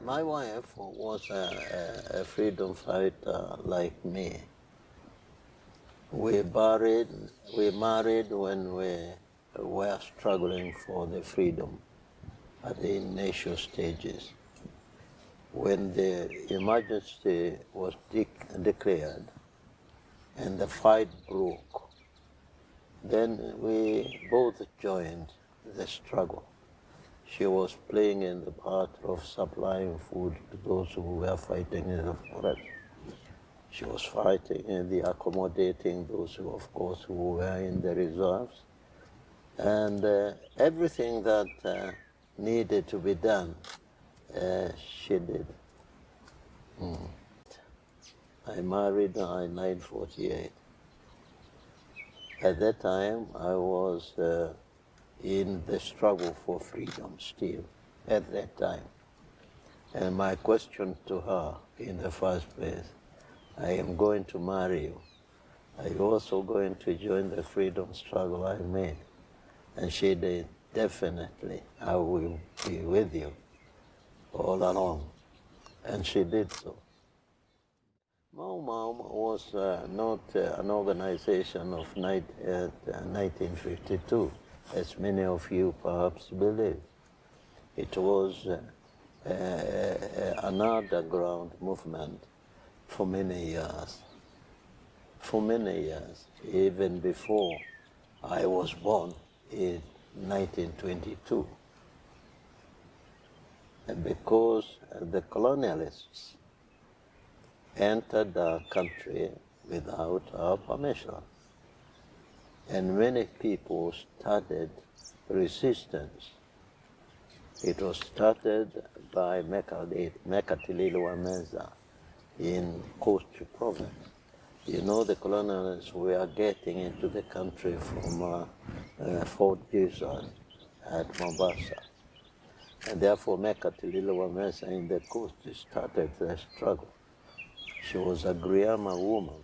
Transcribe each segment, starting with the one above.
My wife was a freedom fighter like me. We married when we were struggling for the freedom at the initial stages. When the emergency was declared and the fight broke, then we both joined the struggle. She was playing in the part of supplying food to those who were fighting in the forest. She was fighting in the accommodating those who, of course, who were in the reserves. And everything that needed to be done, she did. I married her in 1948. At that time, I was in the struggle for freedom still, at that time. And my question to her in the first place, I am going to marry you. Are you also going to join the freedom struggle I made? And she did, definitely, I will be with you all along. And she did so. Mau Mau was not an organization of 1952, as many of you perhaps believe. It was an underground movement for many years. For many years, even before I was born in 1922. And because the colonialists entered our country without our permission. And many people started resistance. It was started by Mekatililwa Meza in Coast Province. You know, the colonialists were getting into the country from Fort Jesus at Mombasa. And therefore Mekatililwa Meza in the coast started the struggle. She was a Griama woman,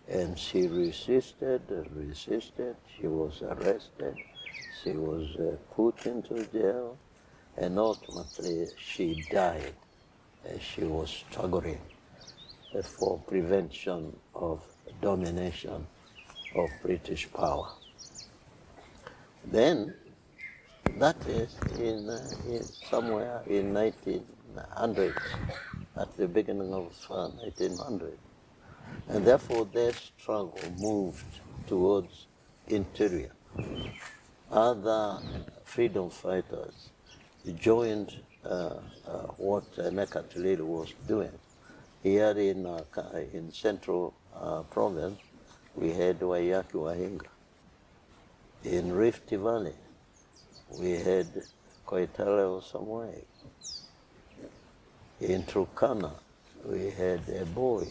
and she resisted, she was arrested, she was put into jail, and ultimately she died as she was struggling for prevention of domination of British power. Then, that is in somewhere in 1900s, at the beginning of 1900. And therefore their struggle moved towards interior. Other freedom fighters joined what Mekatilili was doing. Here in central province, we had Waiyaki Wahinga. In Rift Valley, we had Koitaleo Samoei. In Turkana, we had a boy.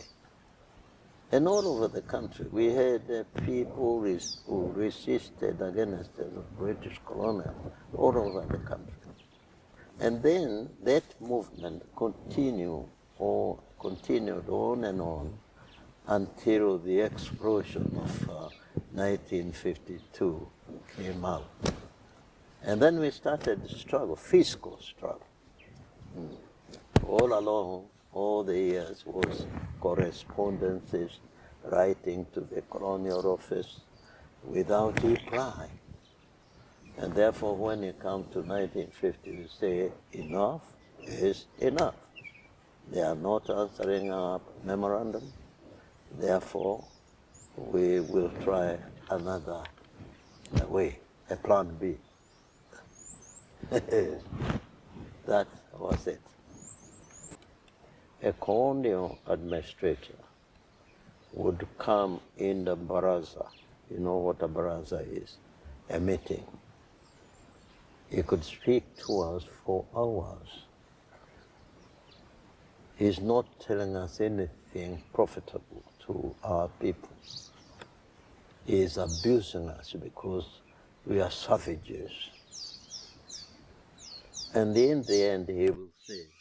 And all over the country, we had people who resisted against the British colonial all over the country. And then that movement continued on and on until the explosion of 1952 came out. And then we started the struggle, fiscal struggle. All along, all the years was correspondences, writing to the colonial office without reply. And therefore, when you come to 1950, you say, enough is enough. They are not answering our memorandum. Therefore, we will try another way, a plan B. That was it. A colonial administrator would come in the baraza. You know what a baraza is? A meeting. He could speak to us for hours. He's not telling us anything profitable to our people. He is abusing us because we are savages. And in the end, he will say,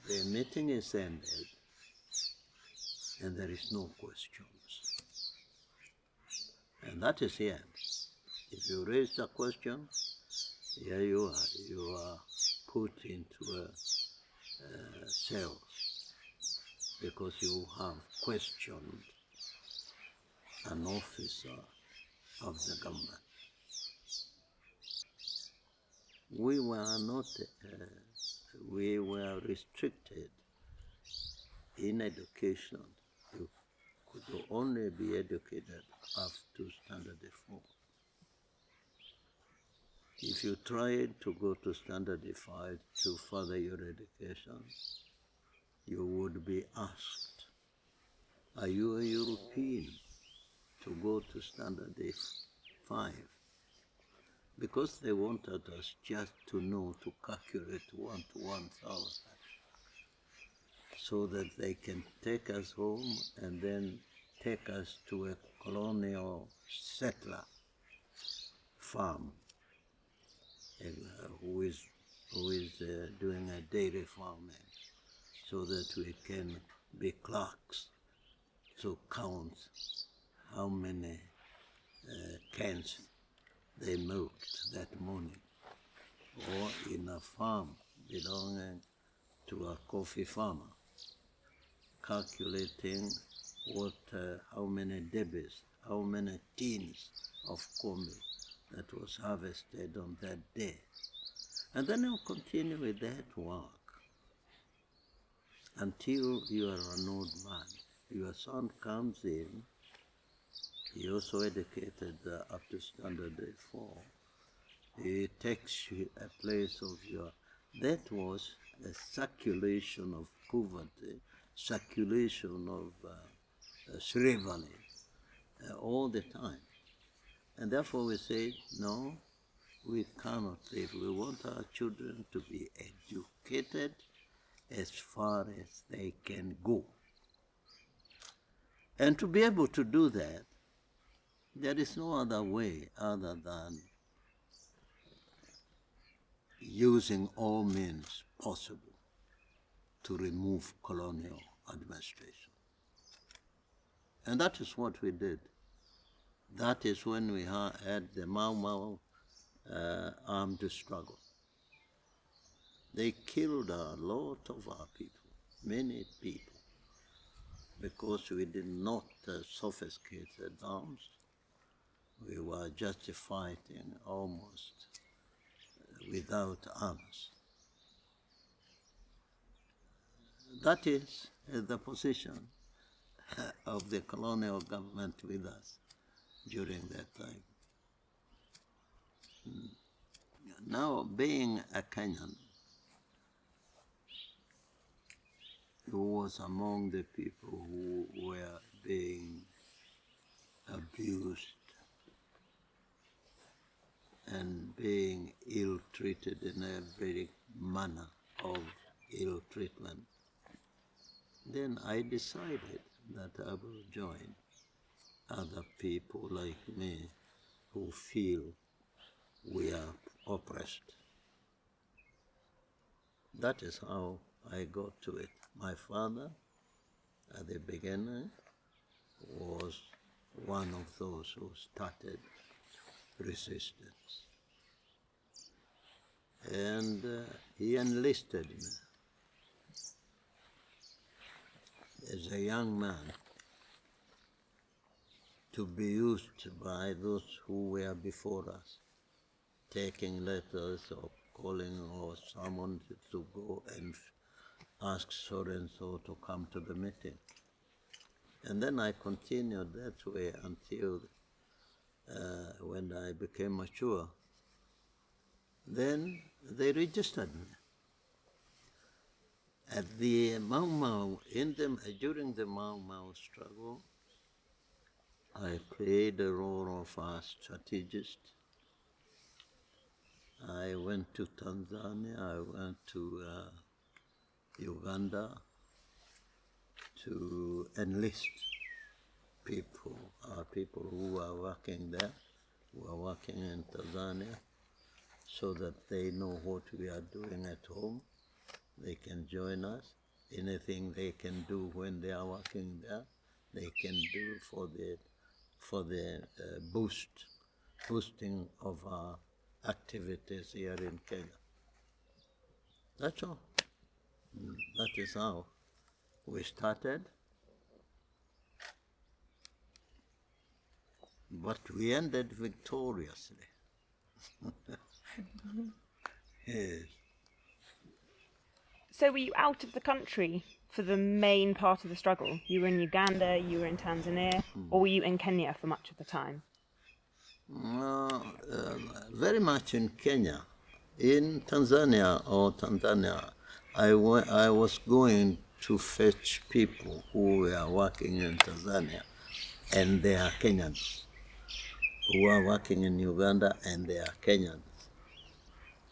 the meeting is ended, and there is no questions. And that is the end. If you raise a question, here you are put into cells because you have questioned an officer of the government. We were not, we were restricted in education. You could only be educated up to standard 4. If you tried to go to standard 5 to further your education, you would be asked, are you a European to go to standard 5? Because they wanted us just to know to calculate 1 to 1,000 so that they can take us home and then take us to a colonial settler farm who is doing a dairy farming so that we can be clerks to count how many cans they milked that morning, or in a farm belonging to a coffee farmer, calculating how many debbies, how many tins of corn that was harvested on that day. And then you continue with that work until you are an old man. Your son comes in, he also educated up to standard 4. He takes you a place of your, that was a circulation of poverty, circulation of slavery all the time. And therefore we say, no, we cannot live. We want our children to be educated as far as they can go. And to be able to do that, there is no other way other than using all means possible to remove colonial administration. And that is what we did. That is when we had the Mau Mau armed struggle. They killed a lot of our people, many people, because we did not sophisticated arms. We were just fighting almost without arms. That is the position of the colonial government with us during that time. Now, being a Kenyan, who was among the people who were being abused and being ill-treated in every manner of ill treatment, then I decided that I will join other people like me who feel we are oppressed. That is how I got to it. My father, at the beginning, was one of those who started resistance. And he enlisted me as a young man to be used by those who were before us, taking letters or calling or someone to go and ask so-and-so to come to the meeting. And then I continued that way until when I became mature. Then they registered me. At the Mau Mau, during the Mau Mau struggle, I played the role of a strategist. I went to Tanzania, I went to Uganda to enlist people, people who were working there, who are working in Tanzania, so that they know what we are doing at home. They can join us. Anything they can do when they are working there, they can do for the boosting of our activities here in Kenya. That's all. That is how we started. But we ended victoriously. Yes. So were you out of the country for the main part of the struggle? You were in Uganda, you were in Tanzania, or were you in Kenya for much of the time? Very much in Kenya. In Tanzania, I was going to fetch people who were working in Tanzania, and they are Kenyans. Who are working in Uganda, and they are Kenyans.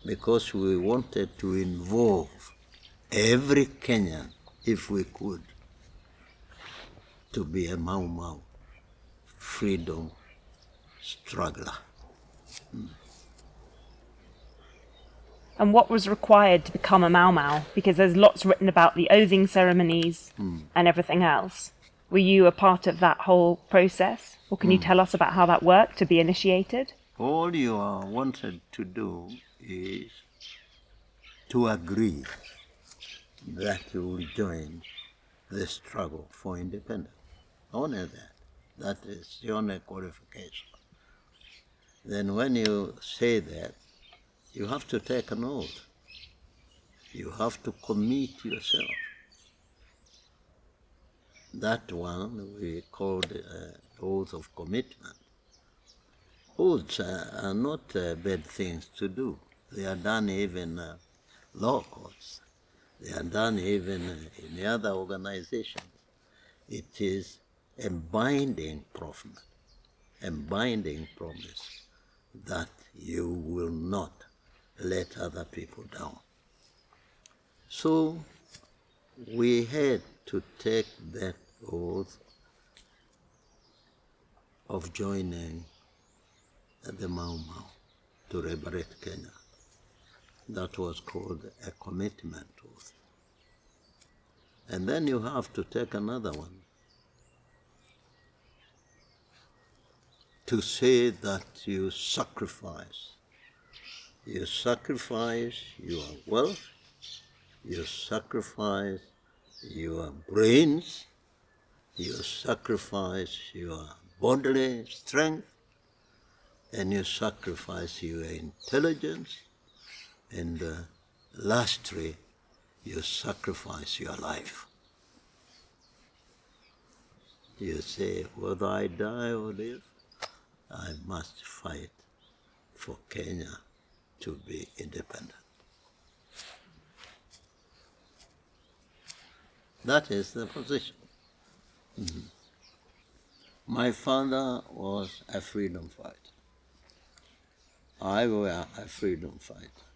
Because we wanted to involve every Kenyan, if we could, to be a Mau Mau freedom struggler. And what was required to become a Mau Mau? Because there's lots written about the oathing ceremonies and everything else. Were you a part of that whole process? Or can you tell us about how that worked to be initiated? All you are wanted to do is to agree that you will join the struggle for independence. Only that. That is the only qualification. Then when you say that, you have to take an oath. You have to commit yourself. That one we called oath of commitment. Oaths are not bad things to do. They are done even law courts. They are done even in other organizations. It is a binding promise that you will not let other people down. So we had to take that oath of joining the Mau Mau to liberate Kenya. That was called a commitment oath. And then you have to take another one to say that you sacrifice. You sacrifice your wealth, you sacrifice your brains, you sacrifice your bodily strength, and you sacrifice your intelligence, and lastly, you sacrifice your life. You say, whether I die or live, I must fight for Kenya to be independent. That is the position. My father was a freedom fighter. I was a freedom fighter.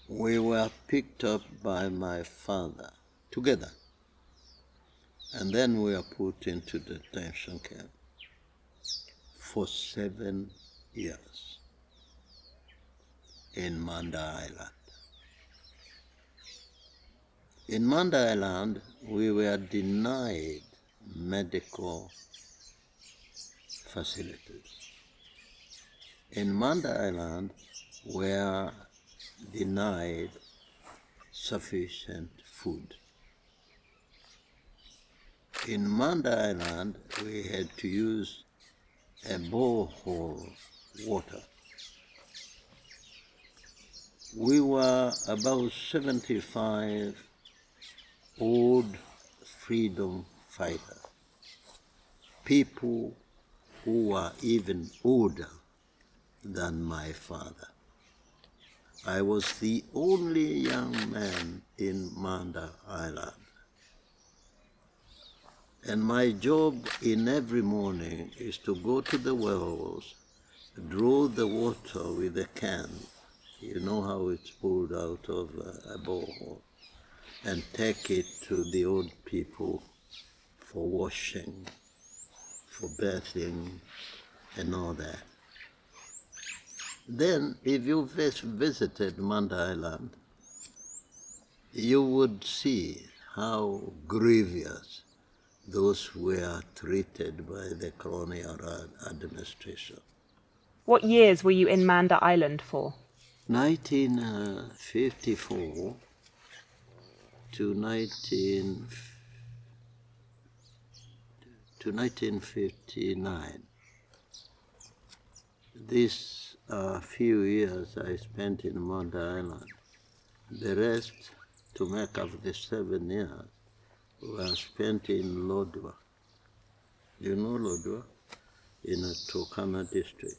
We were picked up by my father together, and then we were put into the detention camp for 7 years in Manda Island. In Manda Island, we were denied medical facilities. In Manda Island, we were denied sufficient food. In Manda Island, we had to use a borehole water. We were about 75 old freedom fighters, people who were even older than my father. I was the only young man in Manda Island. And my job in every morning is to go to the wells, draw the water with a can. You know how it's pulled out of a borehole, and take it to the old people for washing, for bathing, and all that. Then, if you visited Manda Island, you would see how grievous those were treated by the colonial administration. What years were you in Manda Island for? 1954 to 1959. These few years I spent in Manda Island. The rest, to make up the 7 years, were spent in Lodwar. You know Lodwar? In a Turkana district.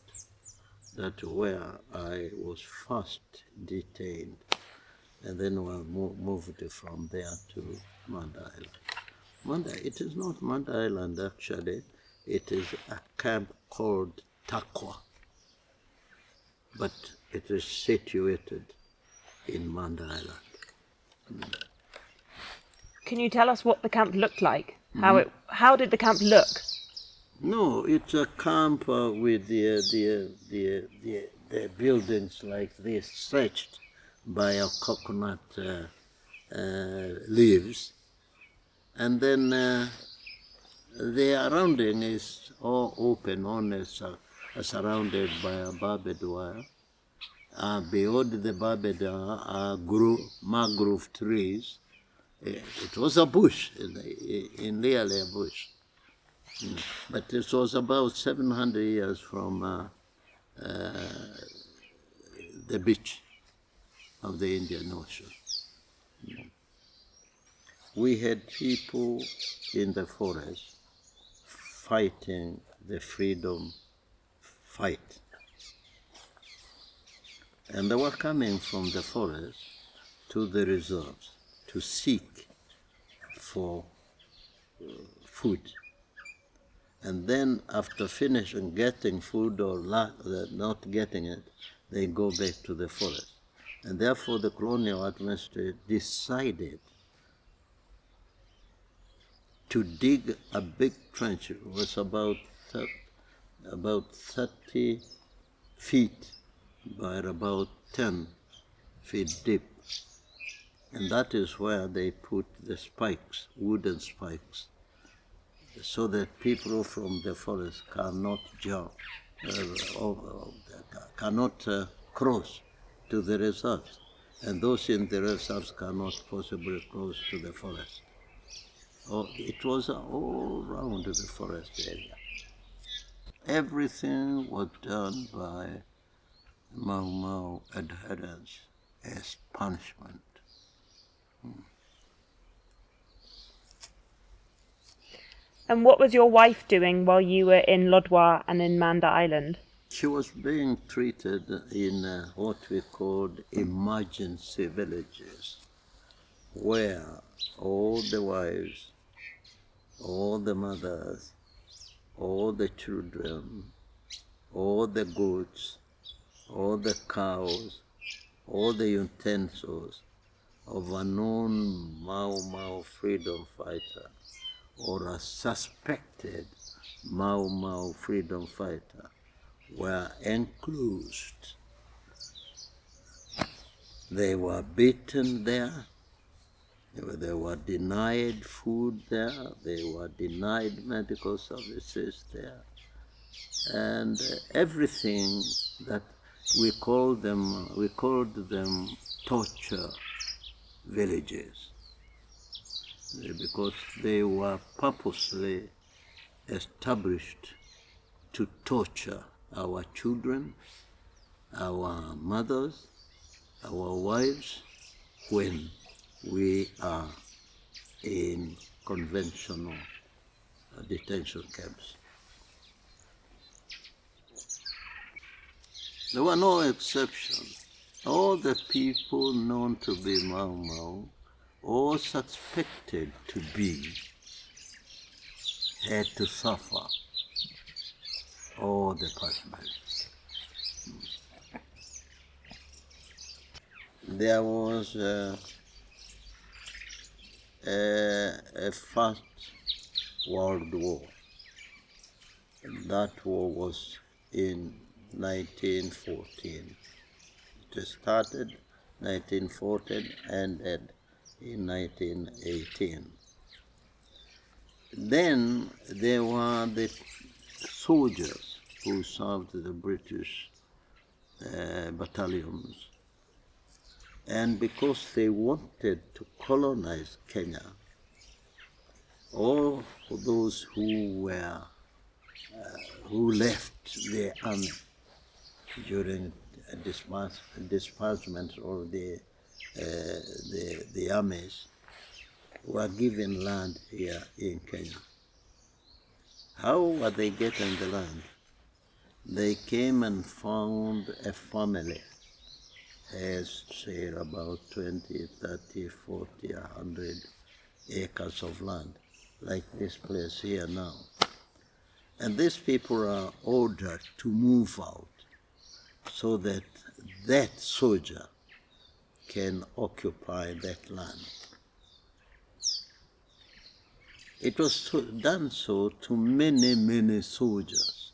That's where I was first detained, and then we moved from there to Manda Island. It is not Manda Island actually, it is a camp called Takwa, but it is situated in Manda Island. Can you tell us what the camp looked like? How did the camp look? No, it's a camp with the buildings like this stretched by a coconut leaves, and then the surrounding is all open, only surrounded by a barbed wire. Beyond the barbed wire are mangrove trees. It was a bush, nearly a bush. But it was about 700 years from the beach of the Indian Ocean. We had people in the forest fighting the freedom fight. And they were coming from the forest to the reserves to seek for food. And then after finishing getting food or not getting it, they go back to the forest. And therefore the colonial administration decided to dig a big trench. It was about 30 feet by about 10 feet deep. And that is where they put the spikes, wooden spikes, so that people from the forest cannot jump, cannot cross to the reserves, and those in the reserves cannot possibly cross to the forest. It was all around the forest area. Everything was done by Mau Mau adherents as punishment. And what was your wife doing while you were in Lodwar and in Manda Island? She was being treated in what we called emergency villages, where all the wives, all the mothers, all the children, all the goats, all the cows, all the utensils of a known Mau Mau freedom fighter or a suspected Mau Mau freedom fighter were enclosed. They were beaten there. They were denied food there. They were denied medical services there. And everything that we called them torture villages, because they were purposely established to torture our children, our mothers, our wives, when we are in conventional detention camps. There were no exceptions. All the people known to be Mau Mau, or suspected to be, had to suffer all the punishment. There was a First World War. That war was in 1914. It started 1914, ended in 1918. Then there were the soldiers who served the British battalions And because they wanted to colonize Kenya, all those who left the army during disbursement of the armies were given land here in Kenya. How were they getting the land? They came and found a family has, say, about 20, 30, 40, 100 acres of land, like this place here now. And these people are ordered to move out so that that soldier can occupy that land. It was done so to many, many soldiers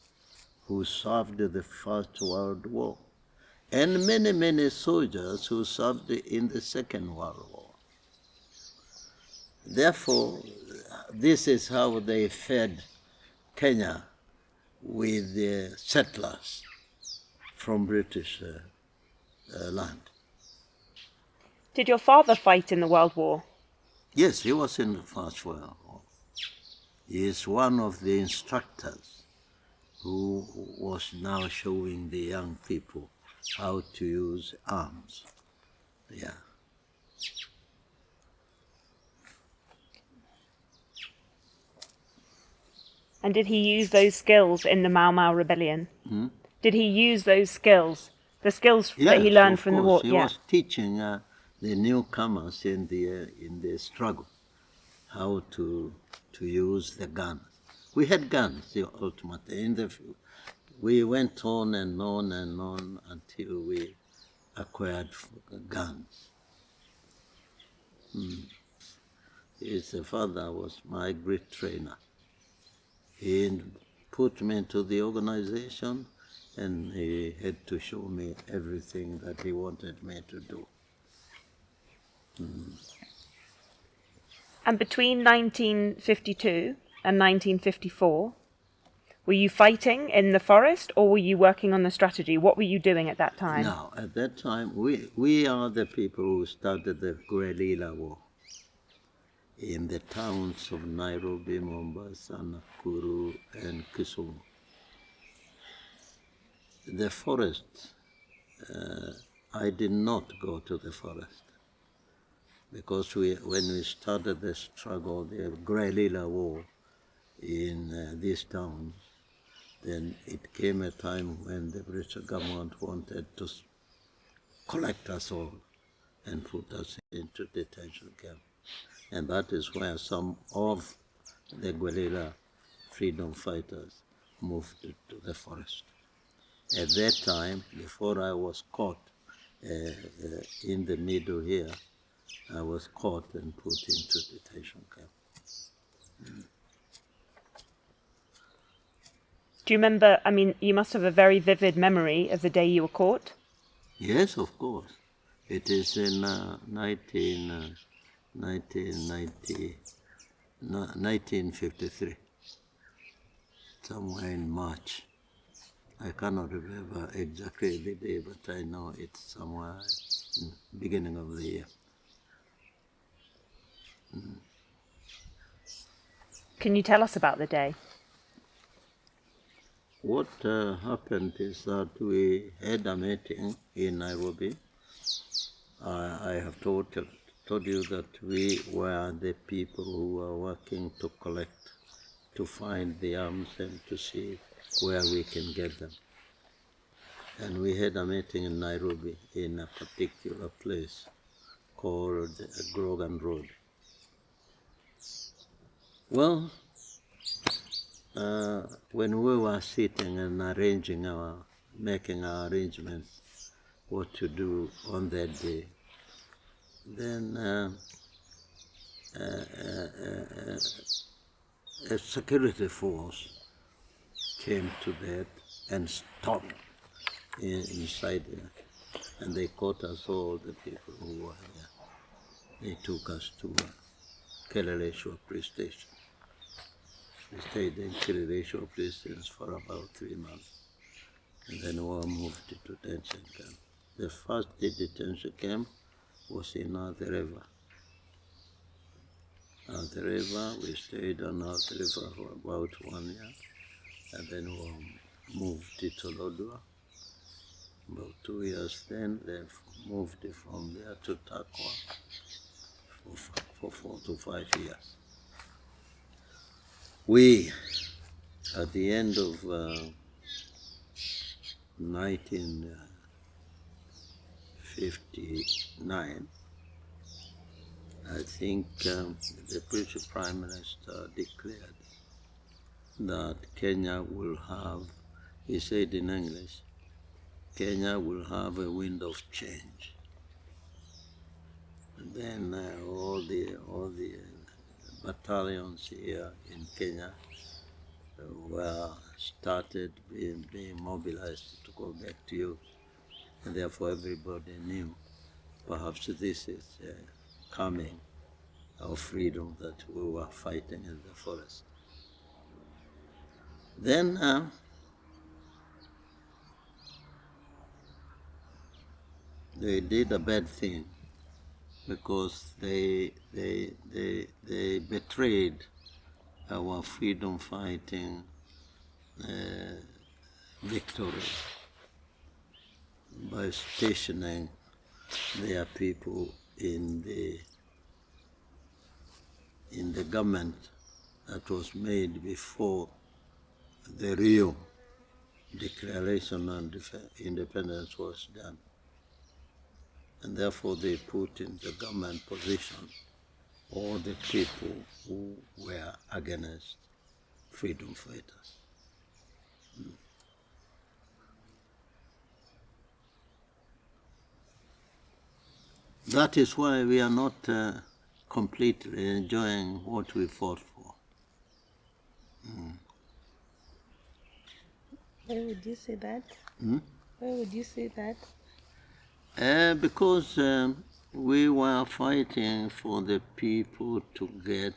who served the First World War, and many, many soldiers who served in the Second World War. Therefore, this is how they fed Kenya with the settlers from British land. Did your father fight in the World War? Yes, he was in the First World War. He is one of the instructors who was now showing the young people how to use arms. Yeah. And did he use those skills in the Mau Mau rebellion? Did he use those skills, the skills that he learned from the war? He was teaching the newcomers in the struggle how to use the guns. We had guns ultimately. We went on and on and on until we acquired guns. His father was my great trainer. He put me into the organization, and he had to show me everything that he wanted me to do. And between 1952 and 1954, were you fighting in the forest, or were you working on the strategy? What were you doing at that time? Now, at that time, we are the people who started the guerrilla war in the towns of Nairobi, Mombasa, Nakuru, and Kisumu. The forest, I did not go to the forest, because when we started the struggle, the guerrilla war in these towns, then it came a time when the British government wanted to collect us all and put us into detention camp. And that is where some of the guerrilla freedom fighters moved to the forest. At that time, before I was caught in the middle here, I was caught and put into detention camp. Do you remember, I mean, you must have a very vivid memory of the day you were caught? Yes, of course. It is in 1953, somewhere in March. I cannot remember exactly the day, but I know it's somewhere in the beginning of the year. Can you tell us about the day? What happened is that we had a meeting in Nairobi. I have told you that we were the people who were working to collect, to find the arms and to see where we can get them. And we had a meeting in Nairobi in a particular place called Grogan Road. Well, when we were sitting and making our arrangements what to do on that day, then a security force came to that and stopped inside there, and they caught us all, the people who were there. They took us to Keleleshwa police station. We stayed in Keleleshwa police station for about 3 months, and then we were moved to detention camp. The first detention camp was in Athi River. Athi River, we stayed on Athi River for about 1 year, and then we moved to Lodwar. About 2 years then, they moved from there to Takwa for 4 to 5 years. We, at the end of 1959, I think the British Prime Minister declared that Kenya will have, he said in English, Kenya will have a wind of change. And then all the battalions here in Kenya were started being mobilized to go back to use. And therefore everybody knew perhaps this is coming, our freedom that we were fighting in the forest. Then they did a bad thing because they betrayed our freedom fighting victory by stationing their people in the government that was made before the real declaration on independence was done. And therefore they put in the government position all the people who were against freedom fighters. That is why we are not completely enjoying what we fought for. Why would you say that? Why would you say that? Because we were fighting for the people to get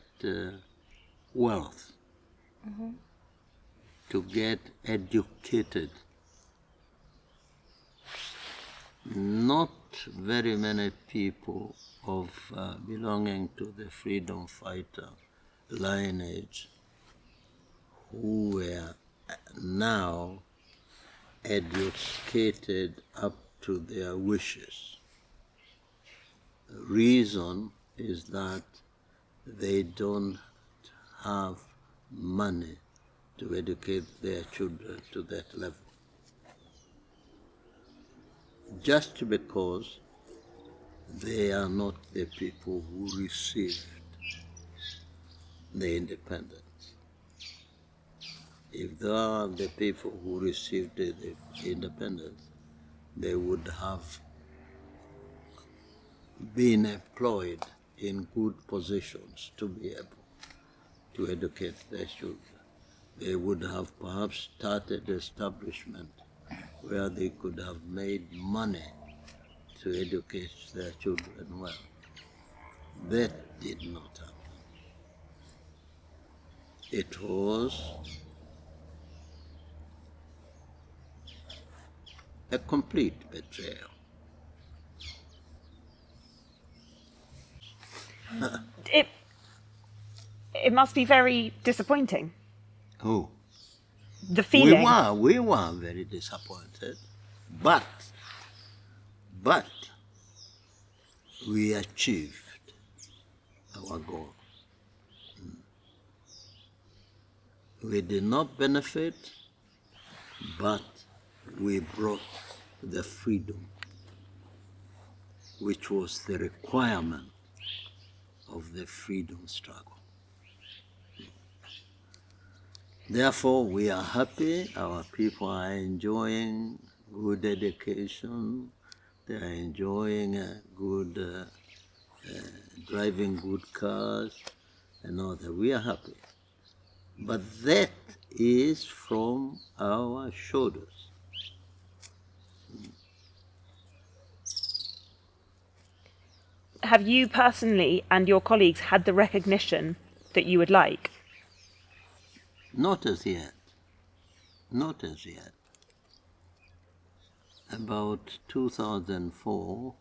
wealth, to get educated. Not very many people of belonging to the freedom fighter lineage who were now educated up to their wishes. The reason is that they don't have money to educate their children to that level. Just because they are not the people who received the independence. If they are the people who received the independence, they would have been employed in good positions to be able to educate their children. They would have perhaps started establishment where they could have made money to educate their children well. That did not happen. It was a complete betrayal. It must be very disappointing. Oh. The feeling. We were very disappointed, but we achieved our goal. We did not benefit, but we brought the freedom, which was the requirement of the freedom struggle. Therefore, we are happy. Our people are enjoying good education. They are enjoying good driving good cars and all that. We are happy. But that is from our shoulders. Have you personally and your colleagues had the recognition that you would like? Not as yet. Not as yet. About 2004,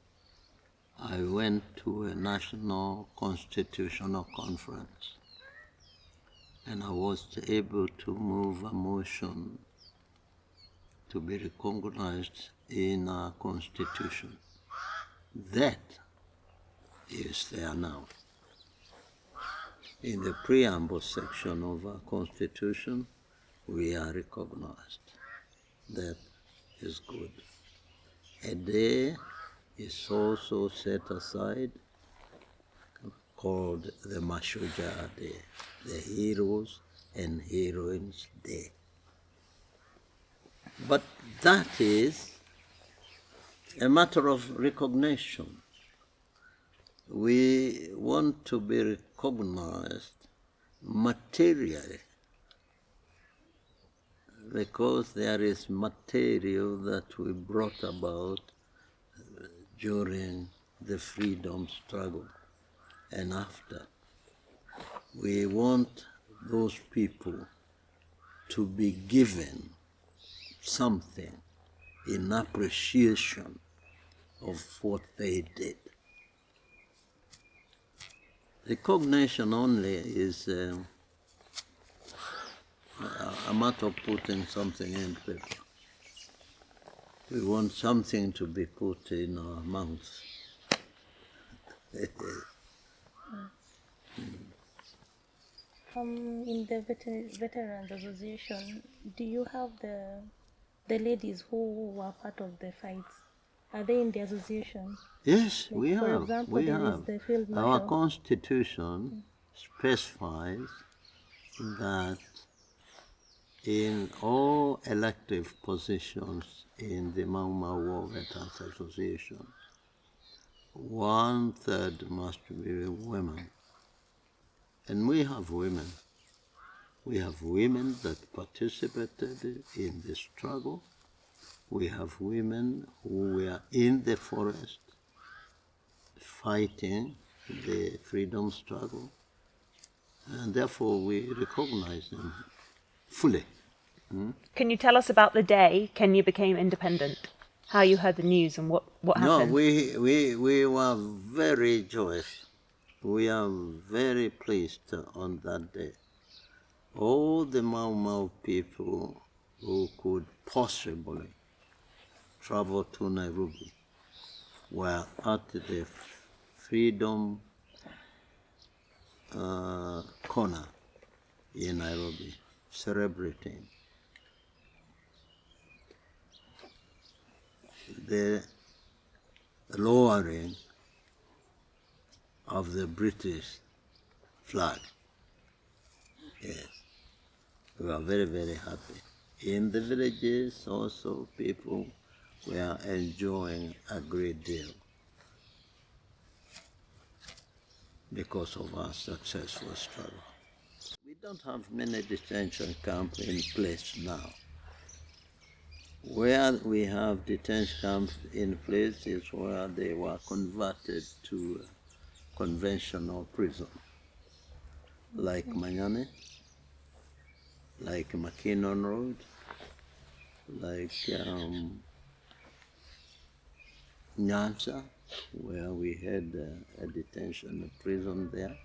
I went to a national constitutional conference, and I was able to move a motion to be recognized in our constitution. That is there now. In the preamble section of our constitution, we are recognized. That is good. A day is also set aside called the Mashujaa Day, the Heroes and Heroines Day. But that is a matter of recognition. We want to be recognized materially, because there is material that we brought about during the freedom struggle and after. We want those people to be given something in appreciation of what they did. Recognition only is a matter of putting something in paper. We want something to be put in our mouths. In the Veterans Association, do you have the ladies who were part of the fights? Are they in the association? Yes, Like, we for have. example, We there is have. the field Our marshal. constitution specifies that in all elective positions in the Mau Mau War Veterans Association, 1/3 must be women. And we have women. We have women that participated in the struggle. We have women who were in the forest fighting the freedom struggle. And therefore we recognize them fully. Can you tell us about the day Kenya became independent? How you heard the news and what happened? No, we were very joyous. We are very pleased on that day. All the Mau Mau people who could possibly travel to Nairobi were at the Freedom Corner in Nairobi, celebrating the lowering of the British flag. Yes, we were very, very happy. In the villages also, people were enjoying a great deal because of our successful struggle. We don't have many detention camps in place now. Where we have detention camps in place is where they were converted to conventional prison, like Manyane, like McKinnon Road, like Nyanza, where we had a detention prison there.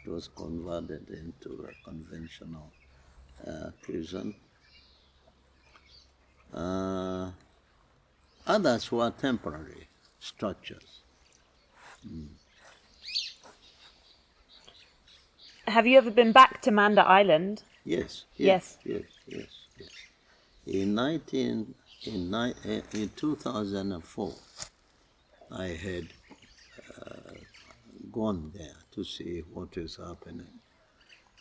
It was converted into a conventional prison. Others were temporary structures. Have you ever been back to Manda Island? Yes. Yes. In 2004, I had gone there to see what is happening.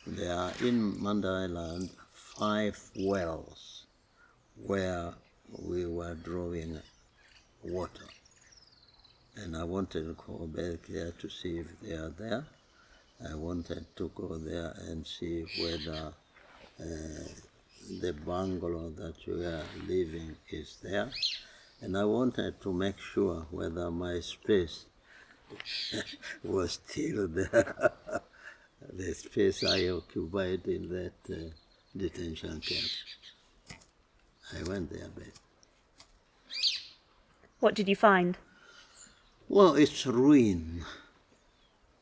There are in Manda Island 5 wells where we were drawing water. And I wanted to go back there to see if they are there. I wanted to go there and see whether the bungalow that we are living is there. And I wanted to make sure whether my space was still there, the space I occupied in that detention camp. I went there back. What did you find? Well, it's ruin.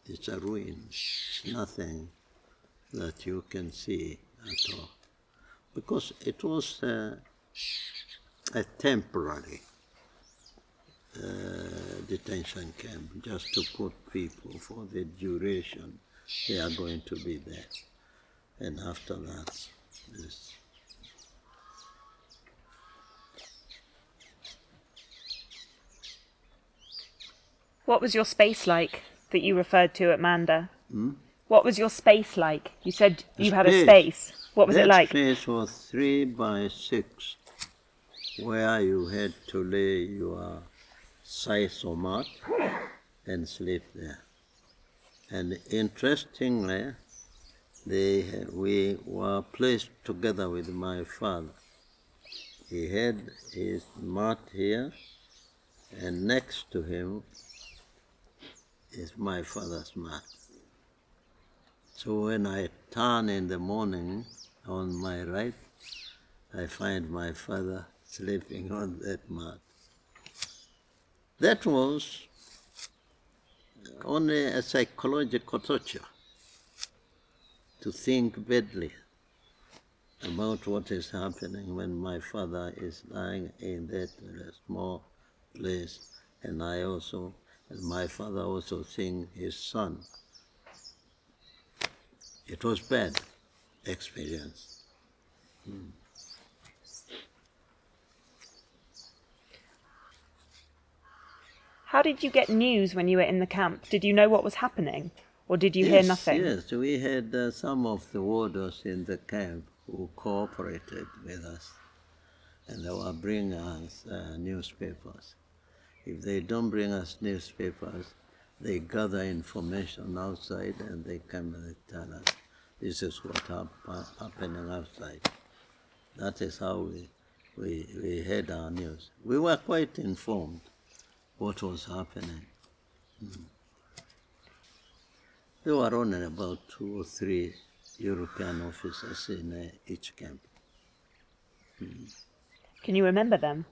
It's a ruin. It's nothing that you can see at all. Because it was a temporary detention camp, just to put people for the duration they are going to be there. And after that, this. What was your space like that you referred to at Manda? What was your space like? You said you had a space. What was it like? That space was 3 by 6, where you had to lay your sisal mat and sleep there. And interestingly, we were placed together with my father. He had his mat here, and next to him is my father's mat. So when I turn in the morning on my right, I find my father sleeping on that mat. That was only a psychological torture, to think badly about what is happening when my father is lying in that small place, and my father also seeing his son. It was bad experience. How did you get news when you were in the camp? Did you know what was happening? Or did you hear nothing? Yes, we had some of the warders in the camp who cooperated with us, and they were bringing us newspapers. If they don't bring us newspapers, they gather information outside and they come and they tell us, this is what's happening outside. That is how we had our news. We were quite informed what was happening. There were only about 2 or 3 European officers in each camp. Can you remember them?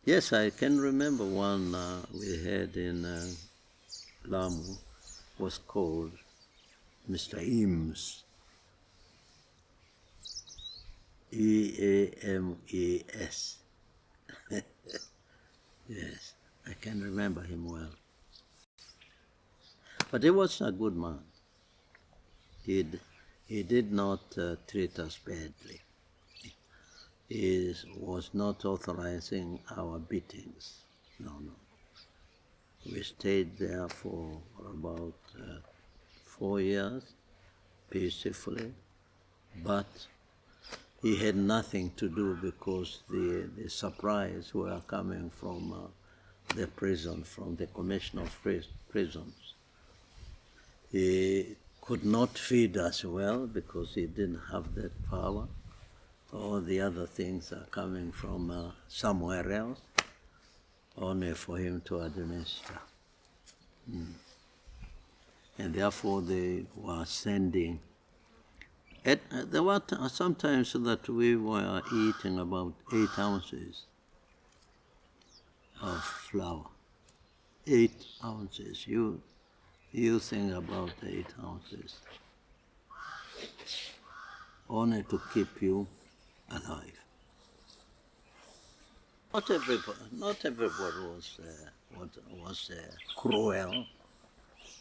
Yes, I can remember one we had in Lamu, was called Mr. Eames. E-A-M-E-S. Yes, I can remember him well. But he was a good man. He did not treat us badly. He was not authorizing our beatings. No. We stayed there for about 4 years, peacefully, but he had nothing to do because the supplies were coming from the prison, from the Commission of Prisons. He could not feed us well because he didn't have that power. All the other things are coming from somewhere else, only for him to administer. And therefore they were sending. There were sometimes that we were eating about 8 ounces of flour. 8 ounces. You think about 8 ounces. Only to keep you alive. Not everybody was cruel.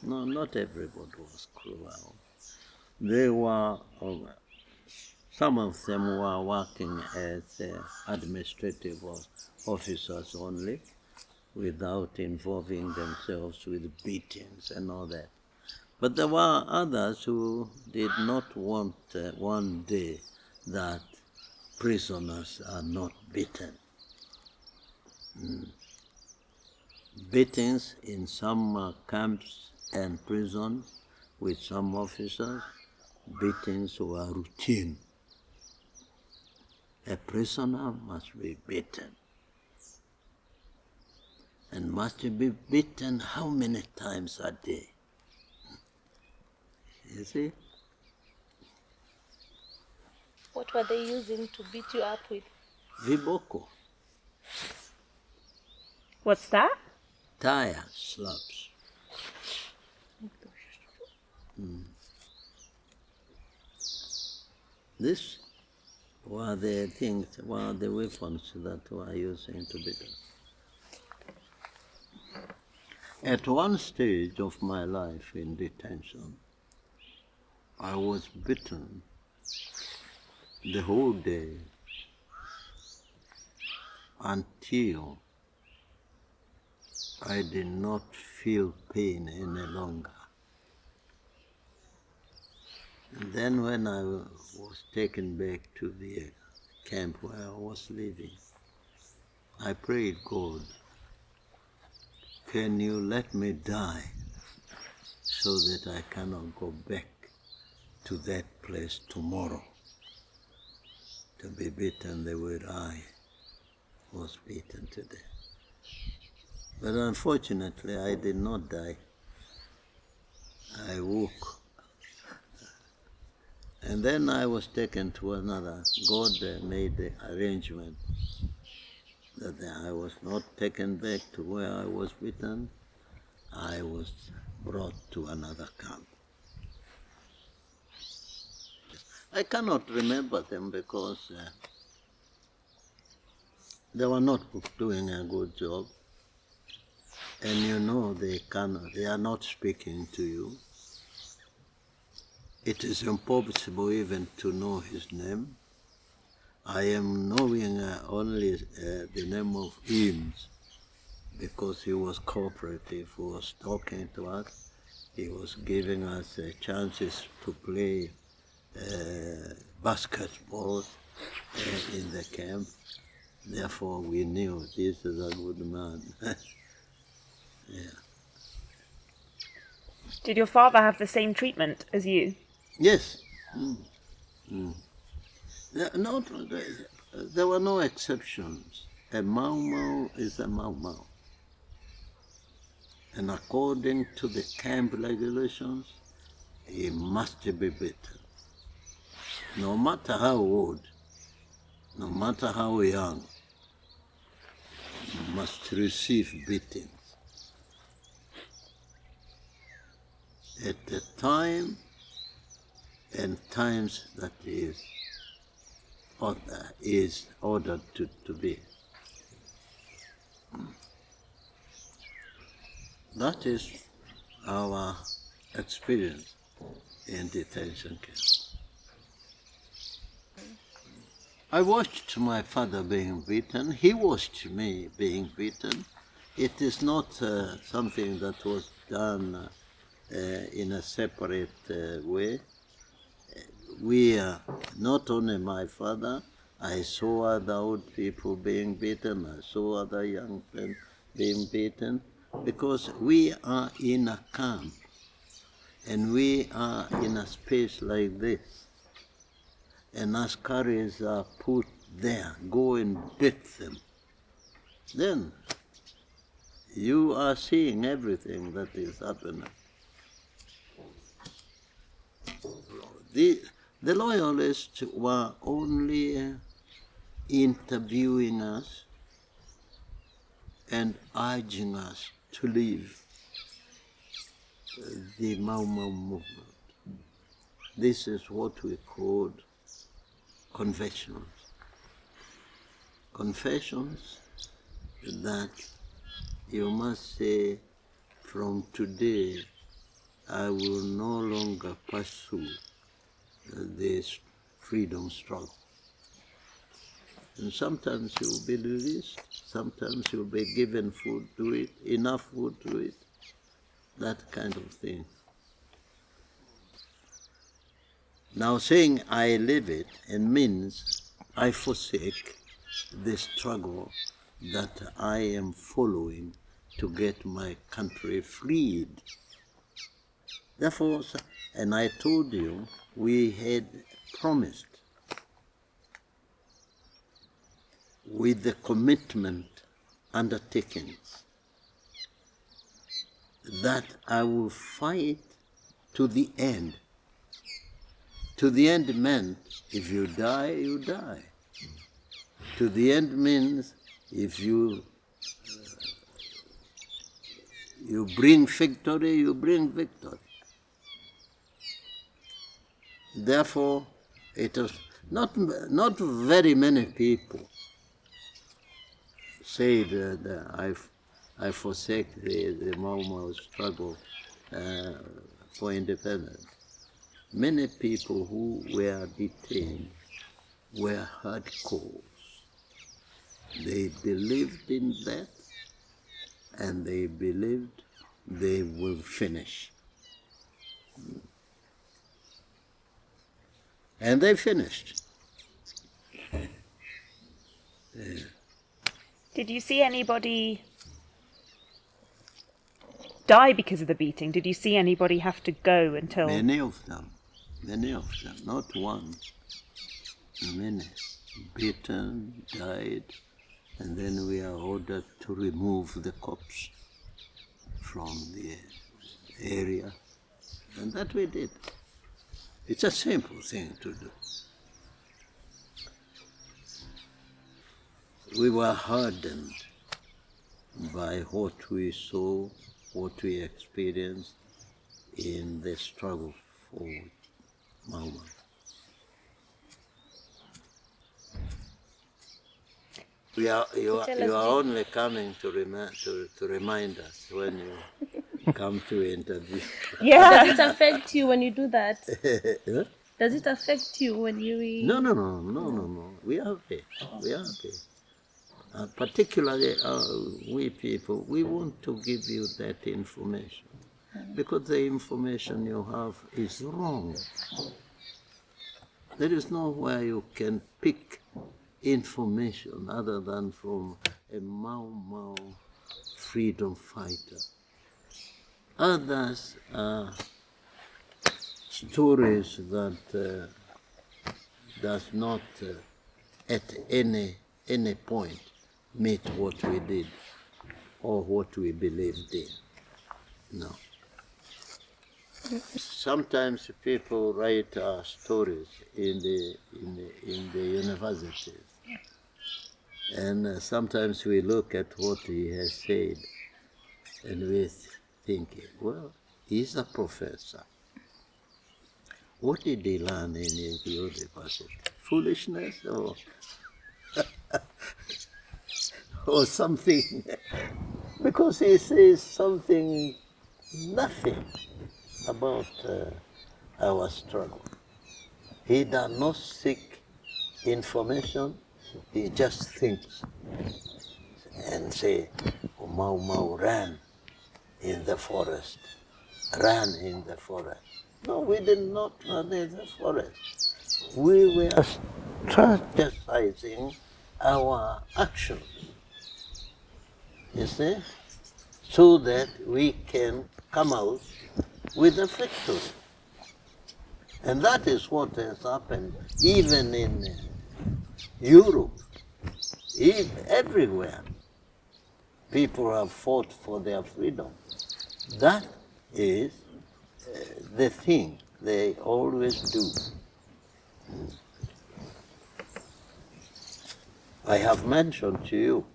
No, not everybody was cruel. They were, some of them were working as administrative officers only, without involving themselves with beatings and all that. But there were others who did not want one day that prisoners are not beaten. Beatings in some camps and prisons with some officers, beatings were routine. A prisoner must be beaten. And must be beaten how many times a day? You see? What were they using to beat you up with? Viboko. What's that? tire slabs. These were the things, were the weapons that were using to beat us. At one stage of my life in detention, I was beaten the whole day until I did not feel pain any longer. And then when I was taken back to the camp where I was living, I prayed, God, can you let me die so that I cannot go back to that place tomorrow to be beaten the way I was beaten today. But unfortunately, I did not die. I woke. And then I was taken to another. God made the arrangement that I was not taken back to where I was beaten. I was brought to another camp. I cannot remember them because they were not doing a good job. And you know they are not speaking to you. It is impossible even to know his name. I am knowing only the name of Eames because he was cooperative, he was talking to us, he was giving us chances to play basketball in the camp. Therefore we knew this is a good man. Yeah. Did your father have the same treatment as you? Yes. There were no exceptions. A Mau Mau is a Mau Mau. And according to the camp regulations, he must be beaten. No matter how old, no matter how young, he must receive beatings. At the time and times that is ordered to be. That is our experience in detention camp. I watched my father being beaten. He watched me being beaten. It is not something that was done in a separate way. We not only my father, I saw other old people being beaten, I saw other young men being beaten, because we are in a camp and we are in a space like this. And askaris are put there, go and beat them. Then you are seeing everything that is happening. The loyalists were only interviewing us and urging us to leave the Mau Mau movement. This is what we called confessions. Confessions that you must say, from today I will no longer pursue this freedom struggle. And sometimes you will be released, sometimes you will be given food to eat, enough food to eat, that kind of thing. Now saying I leave it, it means I forsake the struggle that I am following to get my country freed. Therefore, and I told you, we had promised with the commitment undertakings that I will fight to the end. To the end meant, if you die, you die. To the end means, if you You bring victory, you bring victory. Therefore, it is not very many people say that I forsake the Mau Mau struggle for independence. Many people who were detained were hardcore. They believed in that, and they believed they will finish. And they finished. Did you see anybody die because of the beating? Did you see anybody have to go until... Many of them, not one. Many beaten, died, and then we are ordered to remove the corpse from the area, and that we did. It's a simple thing to do. We were hardened by what we saw, what we experienced in the struggle for Mau Mau. You are only coming to remind us when you come to interview. Yeah. Does it affect you when you do that? Huh? Does it affect you when you... No. We are happy. Particularly we people, we want to give you that information because the information you have is wrong. There is nowhere you can pick information other than from a Mau Mau freedom fighter. Others are stories that does not at any point meet what we did or what we believed in. No. Sometimes people write stories in the universities, and sometimes we look at what he has said, and we think, well, he's a professor. What did he learn in his university? Foolishness or something? Because he says something, nothing about our struggle. He does not seek information, he just thinks and say, oh, Mau Mau ran in the forest. No, we did not run in the forest. We were strategizing our actions, you see, so that we can come out with a victory. And that is what has happened even in Europe, everywhere. People have fought for their freedom. That is the thing they always do. I have mentioned to you,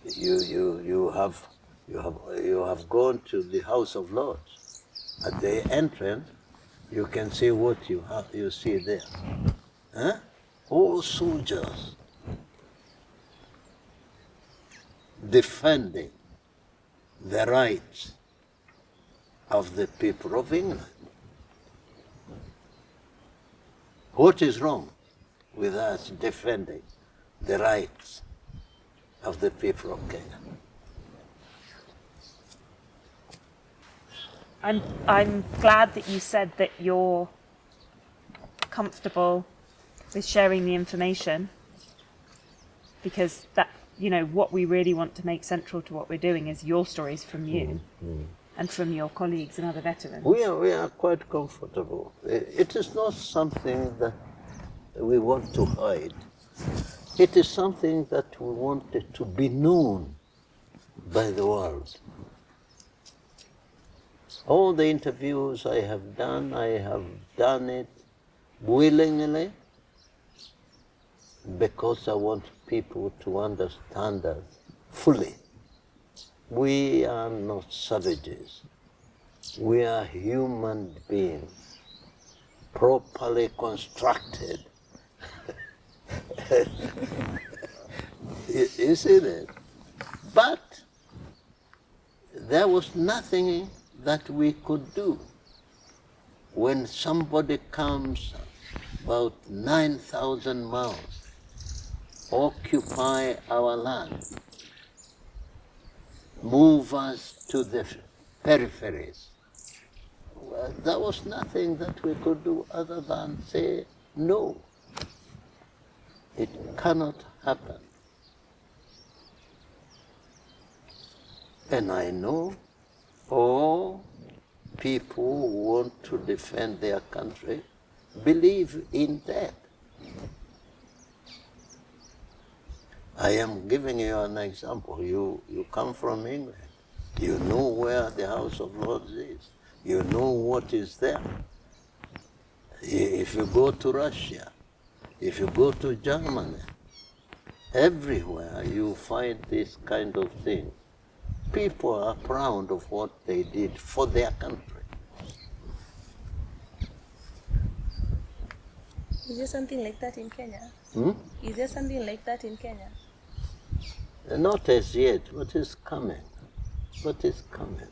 you have gone to the House of Lords. At the entrance, you can see what you see there. Huh? All soldiers defending the rights of the people of England. What is wrong with us defending the rights of the people of Kenya? I'm glad that you said that you're comfortable with sharing the information, because that, you know, what we really want to make central to what we're doing is your stories from you and from your colleagues and other veterans. We are quite comfortable. It is not something that we want to hide. It is something that we wanted to be known by the world. All the interviews I have done it willingly because I want people to understand us fully. We are not savages. We are human beings, properly constructed. You see that? But there was nothing that we could do. When somebody comes about 9,000 miles, occupy our land, move us to the peripheries, well, there was nothing that we could do other than say no. It cannot happen. And I know all people who want to defend their country believe in that. I am giving you an example. You come from England. You know where the House of Lords is. You know what is there. If you go to Russia, if you go to Germany, everywhere you find this kind of thing. People are proud of what they did for their country. Is there something like that in Kenya? Is there something like that in Kenya? Not as yet, but it's coming. But it's coming.